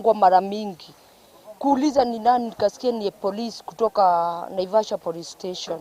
Kwa mara mingi kuuliza ni nani, nikasikia ni police kutoka Naivasha Police Station.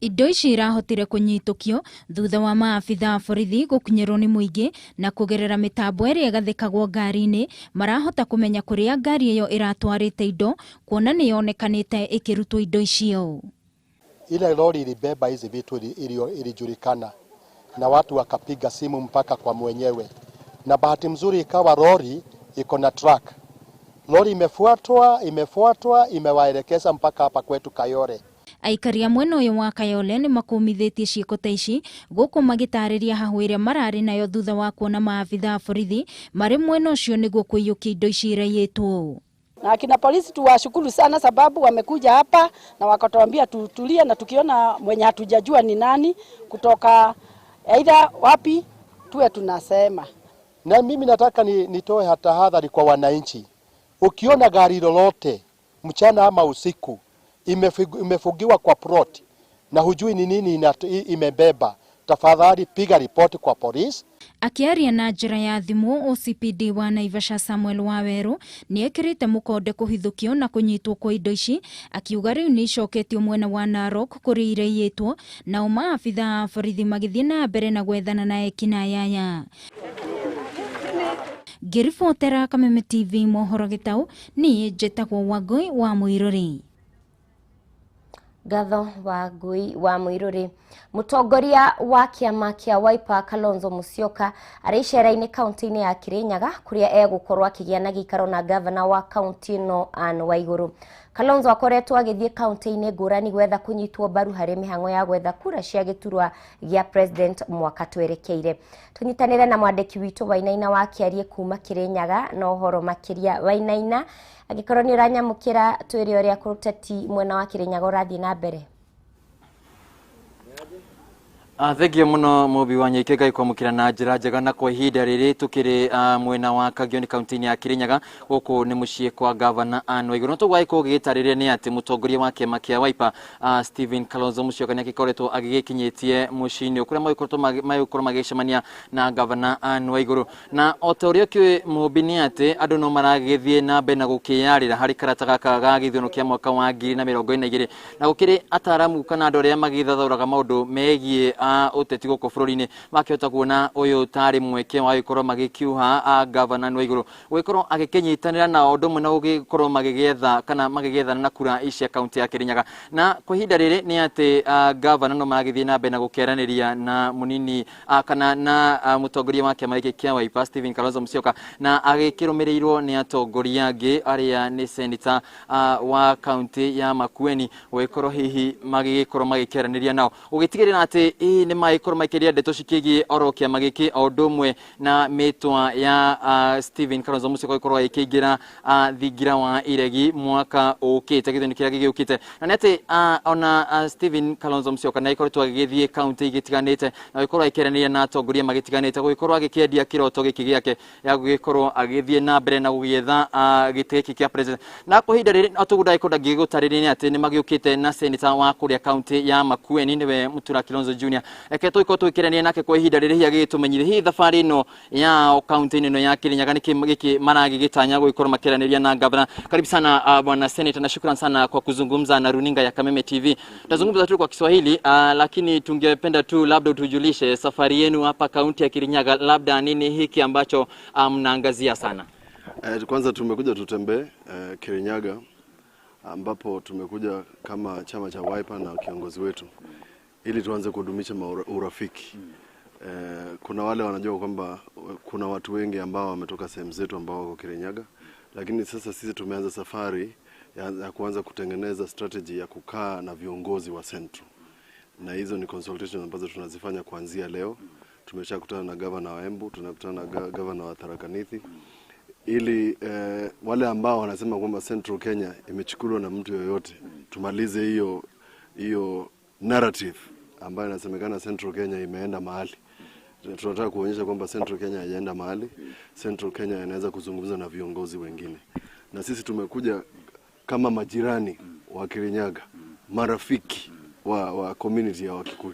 Indo ici irahotire kunyitukio thutha wa maabitha borithi gukinyirwo ni muingi na kugerera mitambo ĩrĩa ĩgathĩkagwo ngari-inĩ marahota kumenya kuria ngari iyo iratwarĩte indo, kuona ni yonekanĩte ikirutwo indo icio. Ile lori ilibeba hizi vitu ilijulikana na watu wakapiga simu mpaka kwa mwenyewe, na bahati mzuri ikawa lori iko na truck. Lori imefuatwa imewaelekeza mpaka hapa kwetu Kayole. Aikaria mwena uyu wa Kayole ni makumithitie ciiko ta ici guku magitariria hahuiria marari nayo thutha wa kuona maabitha borithi mari mwena ucio niguo kuiyukia indo ici iraiyitwo. Na akina polisi tuwashukuru sana sababu wamekuja hapa na wakatuambia tutulie, na tukiona mwenye hatujajua ni nani kutoka aidha wapi tuwe tunasema. Na mimi nataka nitoe tahadhari kwa wananchi. Ukiona gari lolote mchana ama usiku imefugiwa kwa plot na hujui ni nini imebeba, tafadhali piga ripoti kwa polisi. Akiaria na njira ya thimu, OCPD wa Naivasha Samuel Waweru ni ekirite mukonde kuhithukio na kunyitwo kwa indo ici, akiuga riu ni icoketio mwena wa Narok kuri iraiyitwo na maabitha borithi magithie na mbere na gwethana na ekina yaya. Ngiribotera Kameme TV mohoro Gitau, ni njĩtagwo Wangui wa Muiruri. Gatho Wangui wa Muiruri. Mutongoria wa kiama kia Wiper Kalonzo Musyoka ari icera-inĩ kaunti-inĩ ya Kirinyaga kuria egukorwo akigia na gikaro na governor wa kaunti no Anne Waiguru. Kalonzo akoretwo agithie kaunti-inĩ ngũrani gwetha kunyitwo mbaru hari mihango ya gwetha kura cia giturwa gia president mwaka twerekeire. Tunyitanire na mwandiki witu Wainaina wa Kiarie kuma Kirinyaga na uhoro makiria. Wainaina, agikorwo ni uranyamukira twire uria kuruteti mwena wa Kirinyaga urathie na mbere. Thegio muno mubi wanyike gai kwamukira na njira njega na kwa ihinda riri tukiri mwena wa Kagioni kaunti-ini ya Kirinyaga guku ni mucii kwa governor Anne Waiguru. Tugwai kugitariria ni ati mutongoria wa kiama kia Wiper Stephen Kalonzo Musyoka ni agikoretwo agiginyitie mucii-ini ukuria magikoretwo magicemania na governor Anne Waiguru, na otorio ki mubi ni ati andu no maragithie na mbere na gukiyarira hari karata gaka ga githono kia mwaka wa 2022 na gukiri ataramu kana andu aria magithathauraga maundu megie uteti guku bururi-ini makihota kuona uyu tari mweke wa gikorwo magikiuha governor Waiguru gikorwo agikinyitanira na undu mwe na gikorwo magigetha kana magigetha na kura icia kaunti ya Kirinyaga. Na kwa ihinda riri ni ati governor no maragithie na mbere na gukeraniria na munini kana na mutongoria wa kiama giki kia Wiper Stephen Kalonzo Musyoka, na agikirumirirwo ni atongoria angi aria ni senator wa kaunti ya Makueni gikorwo hihi magigikorwo magikeraniria nao ugitigirira ati ni maikorwo makiria ndeto cikigie oro kiama giki o ndumwe na mitwa ya Stephen Kalonzo Musyoka ikorwo ikiingira thingira wa iregi mwaka ukite githoni kiria gigiukite. Na neti ona Stephen Kalonzo Musyoka na ikorwo agithie kaunti igitiganite na ikorwo ikerania na atongoria magitiganite gukorwo agikendia kiroto giki giake ya gukorwo agithie na mbere na gugietha giteki kia president. Na kwa ihinda riri atuguda ikoda gigutariria ni ati ni magiukite na senator wa kuria kaunti ya Makueni niwe Mutura Kilonzo Junior. Eketo iko twikirania nake kwa ihinda riri agitumenyire hi thabari no ya kaunti-ini no ya Kirinyaga niki maragigitanya gukorwo makiraniria na governor. Karibu sana bwana senator, na shukrani sana kwa kuzungumza na runinga ya Kameme TV. Tutazungumza tu kwa Kiswahili lakini tungependa tu labda utujulishe safari yenu hapa kaunti ya Kirinyaga, labda nini hiki ambacho mnaangazia sana? Kwanza tumekuja tutembee Kirinyaga, ambapo tumekuja kama chama cha Wiper na kiongozi wetu ili tuanze kudumisha urafiki. Kuna wale wanajua kwamba kuna watu wengi ambao wametoka sehemu zetu ambao wako Kirinyaga, lakini sasa sisi tumeanza safari ya kuanza kutengeneza strategy ya kukaa na viongozi wa Central, na hizo ni consultation ambazo tunazifanya kuanzia leo. Tumeshakutana na governor wa Embu, tunakutana na governor wa Tharaka Nithi, ili wale ambao wanasema kwamba Central Kenya imechukuliwa na mtu yoyote, tumalize hiyo narrative ambayo inasemekana Central Kenya imeenda mahali. Tunataka kuonyesha kwamba Central Kenya haijaenda mahali. Central Kenya inaweza kuzungumza na viongozi wengine, na sisi tumekuja kama majirani wa Kirinyaga, marafiki wa community ya Wakikuyu.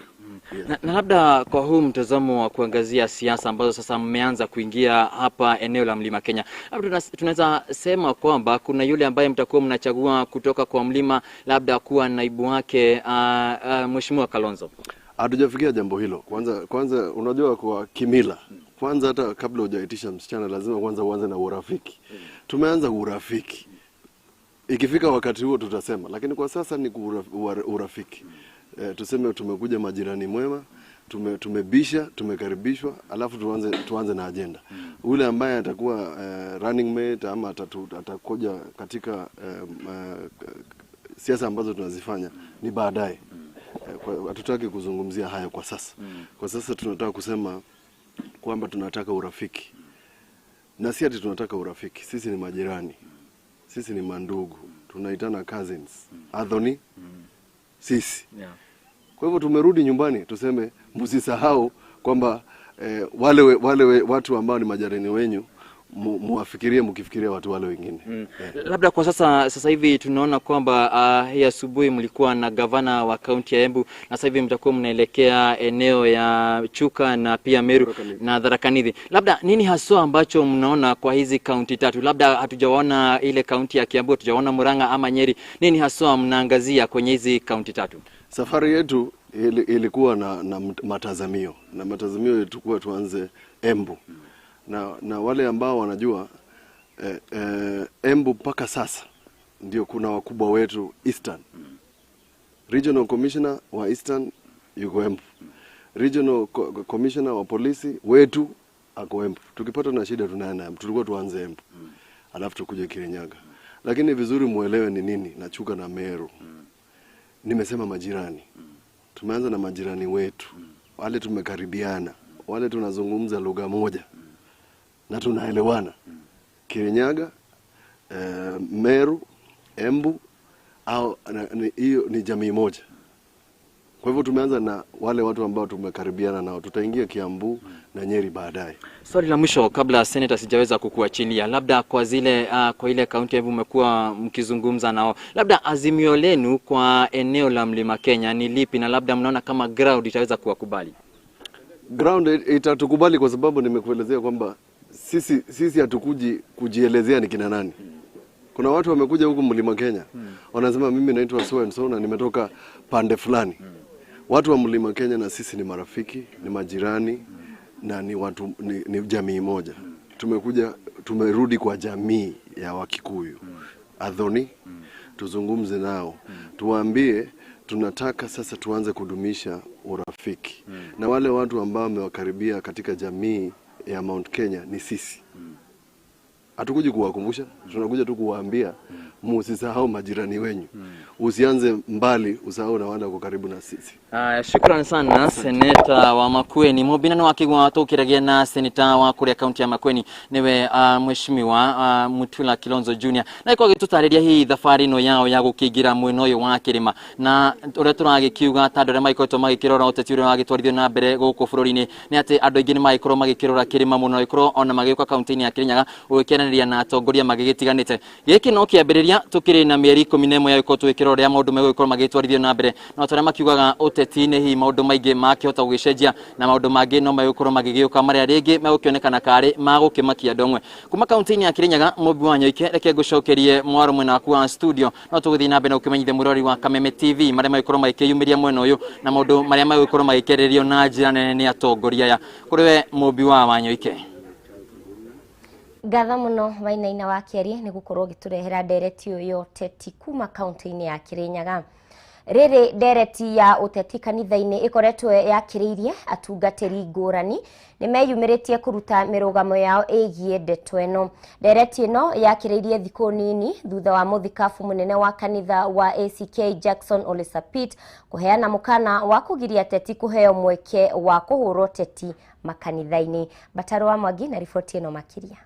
Na labda kwa huu mtazamo wa kuangazia siasa ambazo sasa mmeanza kuingia hapa eneo la Mlima Kenya, labda tunaweza sema kwamba kuna yule ambaye mtakuwa mnachagua kutoka kwa Mlima labda kuwa naibu wake Mheshimiwa Kalonzo? Hatujafikia jambo hilo. Kwanza unajua kwa kimila, kwanza hata kabla hujaitisha msichana lazima kwanza uanze na urafiki. Tumeanza urafiki. Ikifika wakati huo tutasema, lakini kwa sasa ni urafiki. Tuseme tumekuja majirani mwema, tumebisha, tumekaribishwa, alafu tuanze na agenda. Ule ambaye atakuwa running mate ama atakuja katika siasa ambazo tunazifanya ni baadaye. Hatutaki kuzungumzia haya kwa sasa. Kwa sasa tunataka kusema kwamba tunataka urafiki. Na si ati tunataka urafiki, sisi ni majirani. Sisi ni mandugu, tunaitana cousins. Adhoni sisi. Kwa hivyo tumerudi nyumbani, tuseme msisahau kwamba wale watu ambao ni majirani wenyu muafikirie mkifikiria watu wale wengine. Labda kwa sasa hivi tunaona kwamba hii asubuhi mlikuwa na gavana wa kaunti ya Embu, na sasa hivi mtakuwa mnaelekea eneo ya Chuka na pia Meru na Tharaka Nithi. Labda nini haswa ambacho mnaona kwa hizi kaunti tatu? Labda hatujaona ile kaunti ya Kiambu, hatujaona Murang'a ama Nyeri. Nini haswa mnaangazia kwenye hizi kaunti tatu? Safari yetu ilikuwa na matazamio. Na matazamio yetu tuanze Embu. Na wale ambao wanajua Embu mpaka sasa ndio kuna wakubwa wetu Eastern. Regional Commissioner wa Eastern yuko Embu. Regional Commissioner wa polisi wetu ako Embu. Tukipata na shida tunaenda Embu. Tulikuwa tuanze Embu. Alafu tukuje Kirinyaga. Lakini vizuri muelewe ni nini na Chuka na Meru. Nimesema majirani. Tumeanza na majirani wetu. Wale tumekaribiana. Wale tunazungumza lugha moja. Na tunaelewana. Kirinyaga, Meru, Embu, hiyo ni jamii moja. Kwa hivyo tumeanza na wale watu ambao tumekaribiana nao. Tutaingia Kiambu na Nyeri baadaye. Swali la mwisho kabla senator sijaweza kukuachilia, labda kwa ile kaunti Embu mmekuwa mkizungumza nao, labda azimio lenu kwa eneo la Mlima Kenya ni lipi, na labda mnaona kama ground itaweza kuwakubali? Ground itatukubali kwa sababu nimekuelezea kwamba sisi hatukuji kujielezea ni kina nani. Kuna watu wamekuja huku Mlima Kenya, wanasema mimi naitwa so and so na nimetoka pande fulani. Watu wa Mlima Kenya na sisi ni marafiki, ni majirani na ni watu ni jamii moja. Tumerudi kwa jamii ya Wakikuyu. Adhoni tuzungumze nao. Tuwaambie tunataka sasa tuanze kudumisha urafiki. Na wale watu ambao wamewakaribia katika jamii ya Mount Kenya ni sisi. Hatukuji kuwakumbusha, tunakuja tu kuwaambia msisahau majirani wenyu. Usianze mbali, usahau na wale wako karibu na sisi. Shukrani sana seneta wa Makueni. Mubinano wakigwa tukiragia na seneta wa kuria kaunti ya Makueni niwe mheshimiwa Mutula Kilonzo Junior. Na iko gitutariria hii thafari no yao ya gukigira mweno yo wa kirima. Na uria turagikiuga tandore maikoto magikirora uteti uria wagitwarithio na mbere guku bururi-ini ni ati andu aingi ni magikoro magikirora kirima muno ikoro ona magikuka kaunti-ini ya Kirinyaga ukiranĩria na atongoria magigitiganite. Giki no kiambiriria tukiri na mieri 11 ya iko twikirora ya maundu megukoro magitwarithio na mbere. Na tore makiugaga uteti-ini hi maundu maingi makihota gugicenjia na maundu mangi no megukoro magigiuka maria ringi megukionekana kari magukimakia ndongwe. Kuma kaunti-ini ya Kirinyaga Mobi wa Nyoike reke gucokerie mwaro mwena wa studio no tuguthi na mbere ukimenyithia murori wa Kameme TV maria megukoro magikiyumiria mwena uyu na maundu maria megukoro magikererio na njira nene ni atongoria ya kuriwe Mobi wa Nyoike. Gatha muno Wainaina wa Kieri ni gukorwo giturehera ndereti uyu uteti kuma kaunti-ini ya Kirinyaga. Riri ndereti ya uteti kanitha-ini ikoretwo yakiriirie atungatiri ngurani ni meyumiritie kuruta mirugamo yao igie ndeto eno. Ndereti ino yakiriirie thiku nini thutha wa muthikabu munene wa kanitha wa ACK Jackson Ole Sapit kuheana mukana wa kugiria ateti kuheo mweke wa kuhurwo teti makanitha-ini. Bataro wa Mwangi na riboti ino makiria.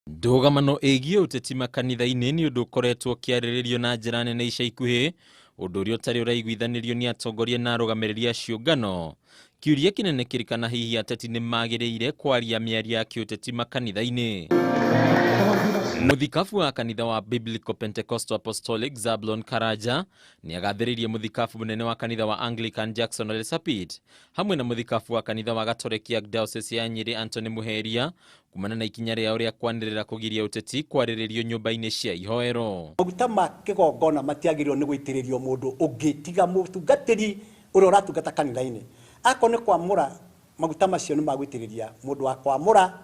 Ndugamano igie uteti makanitha-ini ni undu ukoretwo kiariririo na njira nene ica ikuhi, undu uria utari uraiguithanirio ni atongoria na arugamiriria a ciungano. Kiuria kinene kirikana hihi ateti ni magiriire kwaria miario ya kiuteti makanitha-ini. Muthikabu wa kanitha wa Biblical Pentecostal Apostolic Zablon Karaja ni agathĩrĩirie muthikabu munene wa kanitha wa Anglican Jackson Ole Sapit hamwe na muthikabu wa kanitha wa Gatoleki Diocese ya Nyeri Anthony Muheria kumana na ikinya rĩao rĩa kwanĩrĩra kũgiria ũteti kwarĩrĩrio nyũmba-inĩ cia ihoero. Maguta ma kĩgongona matiagĩrĩirwo nĩ gũitĩrĩrio mũndũ ũngĩ tiga mũtungatĩri ũrĩa ũratungata kanitha-inĩ. Akorwo nĩ kwamũra maguta macio nĩ magũitĩrĩria mũndũ wa kwamũra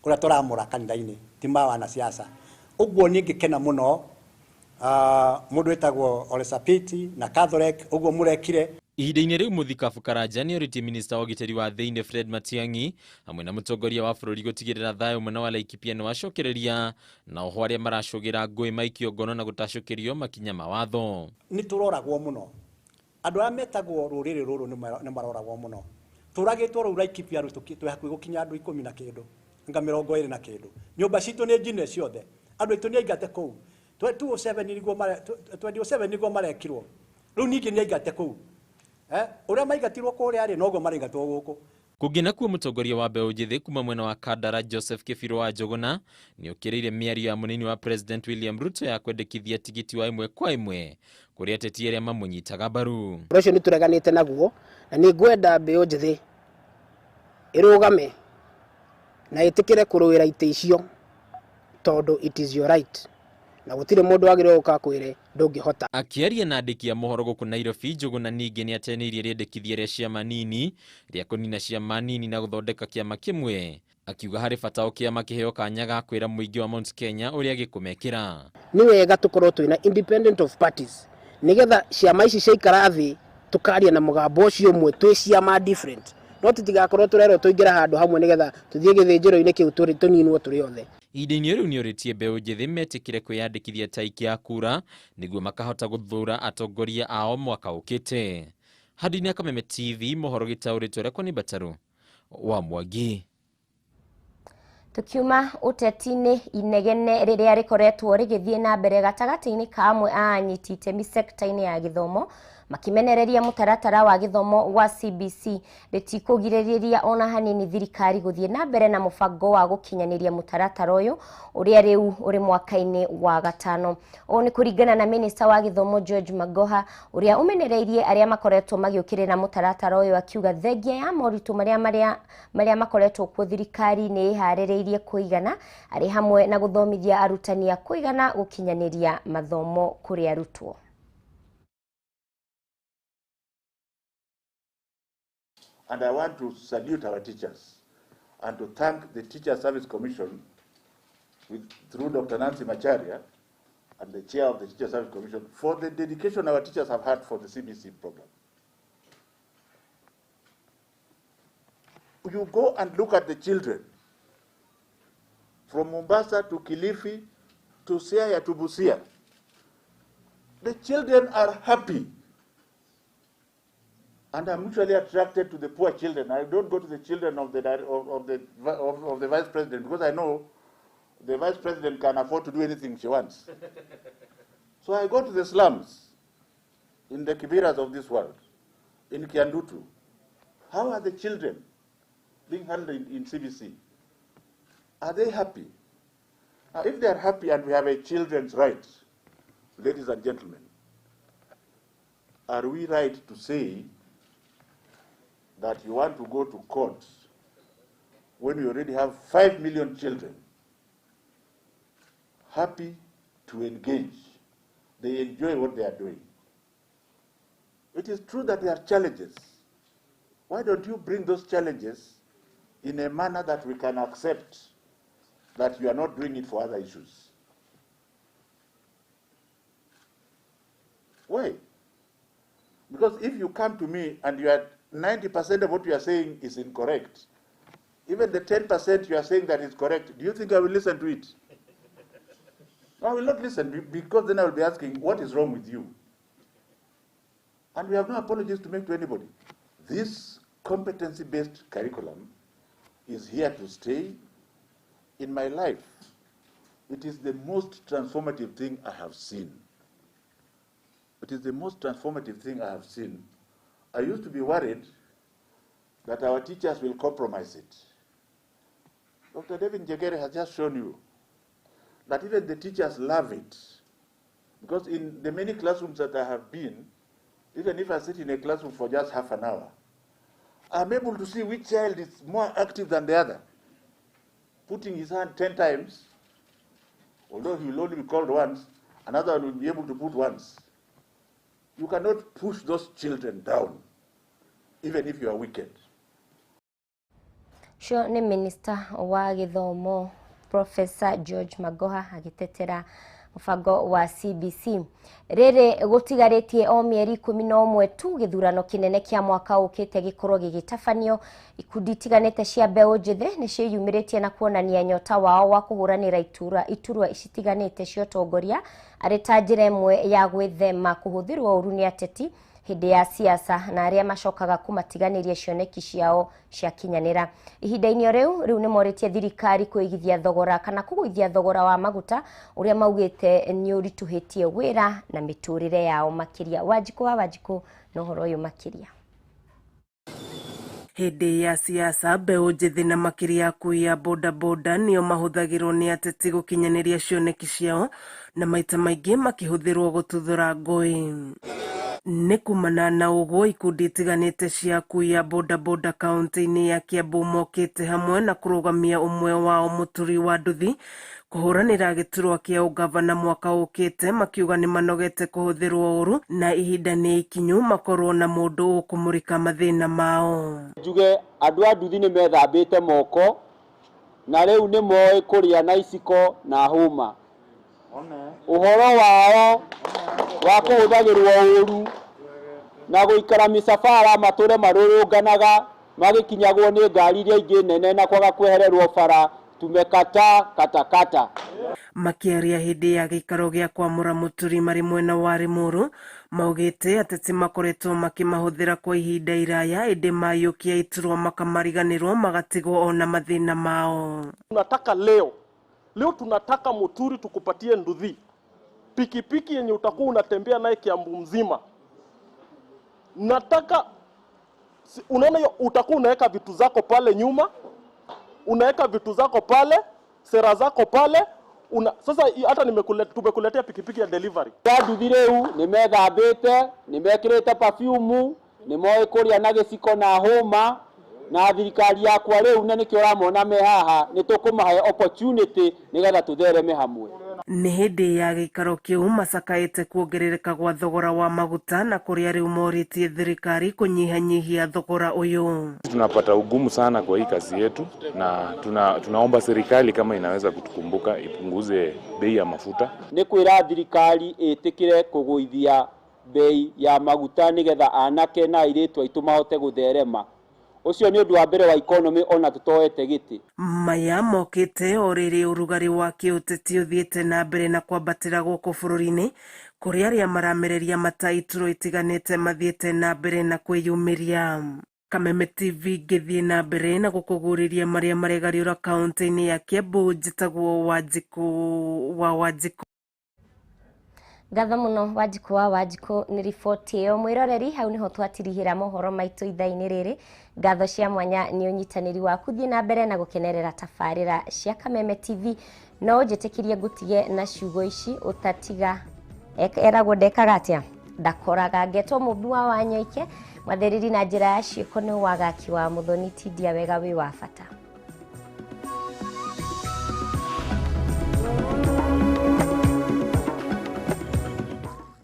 ũrĩa tũramũra kanitha-inĩ ti ma wanasiasa. Ũguo niĩ ngĩkena mũno mũndũ wĩtagwo Ole Sapit na Catholic ũguo mũrekire. Ihinda-inĩ rĩu muthikabu Karaja nĩ orĩtie minista wa ũgitĩri wa thĩinĩ Fred Matiang'i hamwe na mũtongoria wa bũrũri gũtigĩrĩra thayũ mwena wa Laikipia nĩ wacokereria na oho arĩa maracũgĩra ngũĩ maikio ngono na gũtacũkĩrio makinya ma watho. Nĩ tũroragwo mũno. Andũ arĩa metagwo rũrĩrĩ rũrũ nĩ maroragwo mũno. Tũragĩtwo rũu Laikipia twĩ hakuhĩ gũkinya andũ 10 na kĩndũ anga 20 na kĩndũ. Nyũmba citũ nĩ njine ciothe. Andũ aitũ nĩ aingate kũu. 27 nĩguo marekirwo. Rĩu ningĩ nĩ aingate kũu. Ũrĩa maigatirwo kũrĩa arĩ noguo maraigatwo gũkũ. Kũngĩ nakuo mũtongoria wa mbeũ njĩthĩ kuma mwena wa Kandara Joseph Kĩbirũ wa Njũgũna nĩ okĩrĩire mĩario ya mũnini wa President William Ruto ya kwendekithia tigiti wa 1 kwa 1 kũrĩ ateti arĩa mamũnyitaga mbaru. Ũcio nĩ tũreganĩte naguo na nĩ ngwenda mbeũ njĩthĩ ĩrũgame na ĩtĩkĩre kũrũĩra itĩ icio tondũ it is your right. Na gũtirĩ mũndũ wagĩrĩirwo gũka kwĩre ndũngĩhota. Akĩaria na andĩki a mohoro gũkũ Nairobi, Njũgũna ningĩ nĩ ateneirie rĩendekithia rĩa ciama nini rĩa kũnina ciama nini na gũthondeka kĩama kĩmwe. Akiuga harĩ bata o kĩama kĩheo kanya ga kwĩra mũingĩ wa Mount Kenya ũrĩa gĩkũmekĩra. Nĩ wega tũkorwo twĩna independent of parties nĩgetha ciama ici ciaikara thĩ tũkaria na mũgambo ũcio ũmwe twĩ ciama different. No tũtigakorwo tũrerwo tũingĩra handũ hamwe nĩgetha tũthiĩ gĩthĩnjĩro-inĩ kĩu tũninwo tũrĩ othe. Ihinda-inĩ rĩu nĩ orĩtie mbeũ njĩthĩ metĩkĩre kwĩyandĩkithia ta aikia a kura nĩguo makahota gũthura atongoria ao mwaka ũkĩte. Handũ-inĩ Kameme TV mohoro gĩtaũrĩtwo rekwo nĩ Bataru wa Mwangi. Tukiuma ũteti-inĩ inegene rĩrĩa rĩkoretwo rĩgĩthiĩ na mbere gatagatĩ-inĩ ka amwe a anyiti itemi sekta-inĩ ya gĩthomo makimenereria mũtaratara wa gĩthomo wa CBC rĩtikũgirĩrĩria ona hanini thirikari gũthiĩ na mbere na mũbango wa gũkinyanĩria mũtaratara ũyũ ũrĩa rĩu ũrĩ mwaka-inĩ wa gatano. Ũũ nĩ kũringana na minista wa gĩthomo George Magoha ũrĩa ũmenereirie arĩa makoretwo magĩũkĩrĩra mũtaratara ũyũ akiuga thengia ya moritũ marĩa makoretwo kuo thirikari nĩ ĩharĩrĩirie kũigana arĩ hamwe na gũthomithia arutani a kũigana gũkinyanĩria mathomo kũrĩ arutwo. And I want to salute our teachers and to thank the Teacher Service Commission through Dr. Nancy Macharia and the chair of the Teacher Service Commission for the dedication our teachers have had for the CBC program. You go and look at the children from Mombasa to Kilifi to Siaya to Busia. The children are happy. And I'm usually attracted to the poor children. I don't go to the children of the vice president because I know the vice president can afford to do anything she wants. So I go to the slums in the Kibiras of this world, in Kiandutu. How are the children being handled in CBC? Are they happy? Now, if they are happy and we have a children's rights, ladies and gentlemen, are we right to say that you want to go to court when you already have 5 million children happy to engage? They enjoy what they are doing. It is true that there are challenges. Why don't you bring those challenges in a manner that we can accept that you are not doing it for other issues? Why? Because if you come to me and you are 90% of what you are saying is incorrect, even the 10% you are saying that is correct, do you think I will listen to it? No, I will not listen, because then I will be asking, what is wrong with you? And we have no apologies to make to anybody. This competency-based curriculum is here to stay. In my life, it is the most transformative thing I have seen. It is the most transformative thing I have seen. I used to be worried that our teachers will compromise it. Dr. David Njegere has just shown you that even the teachers love it. Because in the many classrooms that I have been, even if I sit in a classroom for just half an hour, I'm able to see which child is more active than the other. Putting his hand 10 times, although he will only be called once, another one will be able to put once. You cannot push those children down, even if you are wicked. Sure, ni Minister wa Githomo Professor George Magoha agitetera mufango wa CBC. Rere gutigaretie o mieri 11 tu githurano kinene kia mwaka ukite gikorwo gigitafanio ikundi tiganete cia mbeu njithe ni ciyumiritie na kuonania nyota wao wa kuhuranira iturwa icitiganete cio tongoria ari ta njira imwe ya gwithema kuhuthirwo uru ni ateti hindi ya siasa na aria macokaga kumatiganiria cioneki ciao cia kinyanira. Ihinda-inĩ riu ni moritie thirikari kuigithia thogora kana kuguithia thogora wa maguta uria maugite ni urituhitie wira na miturire yao makiria. Wanjiku no horo uyu makiria. Hindi ya siasa mbeu njithi na makiria kuia boda nio mahuthagirwo ni ateti gukinyaniria cioneki ciao na maita maingi makihuthirwo gututhura ngui. Ni kumana na uguo ikundi tiganite cia kuia boda kaunti-ini ya Kiambu mokite hamwe na kurugamia umwe wao muturi wa nduthi kuhuranira giturwa kia ugavana mwaka ukite makiuga ni manogete kuhuthirwo uru na ihinda ni ikinyu makorwo na mundu ukumurika mathina mao. Njuge andu a nduthi ni methambite moko na riu ni moe kuria na iciko na huma. Uhoro wao wa kuhuthagirwo uru na guikara misafara mature marurunganaga magikinyagwo ni ngari iria ingi nene na kwaga kwehererwo bara tumekata katakata. Makiaria hindi ya gikaro gia kwamura muturi mari mwena wa Limuru maugite ateti makoretwo makimahuthira kwa ihinda iraya indi mayukia iturwa makamariganirwo magatigwo ona mathina mao. Tunataka leo tunataka muturi tukupatie nduthi pikipiki yenye utakuwa unatembea naye Kiambu mzima. Nataka unaona utakuwa unaweka vitu zako pale nyuma, unaweka vitu zako pale, sera zako pale. Sasa hata tumekuletea pikipiki ya delivery. Nduthi riu nimethambite, nimekirite perfume, nimoe kuria na giciko na homa na thirikari yakwa riu na nikio ramona me haha nitukumahe opportunity nigetha tuthereme hamwe. Ni hindi ya gikaro kiu macakaite kuongerereka gwa thogora wa maguta na kuria riu moritie thirikari kunyihanyihia thogora uyu. Tunapata ugumu sana kwa hii kazi yetu na tunaomba serikali kama inaweza kutukumbuka ipunguze bei ya mafuta. Ni kwira thirikari itikire kuguithia bei ya maguta nigetha anake na airetu aitu mahote gutherema. Ucio ni undu wa mbere wa economy ona tutoete giti. Maya mokite oriri urugari wa kiuteti uthiete na mbere na kwambatira guku bururi-ini kuria aria maramereria mataituro itiganite mathiete na mbere na kwiyumiria. Kameme TV githie na mbere na gukuguriria maria maregariura kaunti-ini ya Kiambu njitagwo Wanjiku. Gatha muno Wanjiku ni riboti iyo mwiroreri hau niho twatirihira mohoro maitu ithaa-ini riri. Gatho cia mwanya ni unyitaniri waku thie na mbere na gukenerera tafarira cia Kameme TV no njitikirie ngutige na ciugo ici utatiga eragwo ndekaga atia ndakoraga ngetwo mubua wa Nyoike mwatheriri na njira ya ciiko ni wagaki wa Muthoni Tidia wega wi wa bata.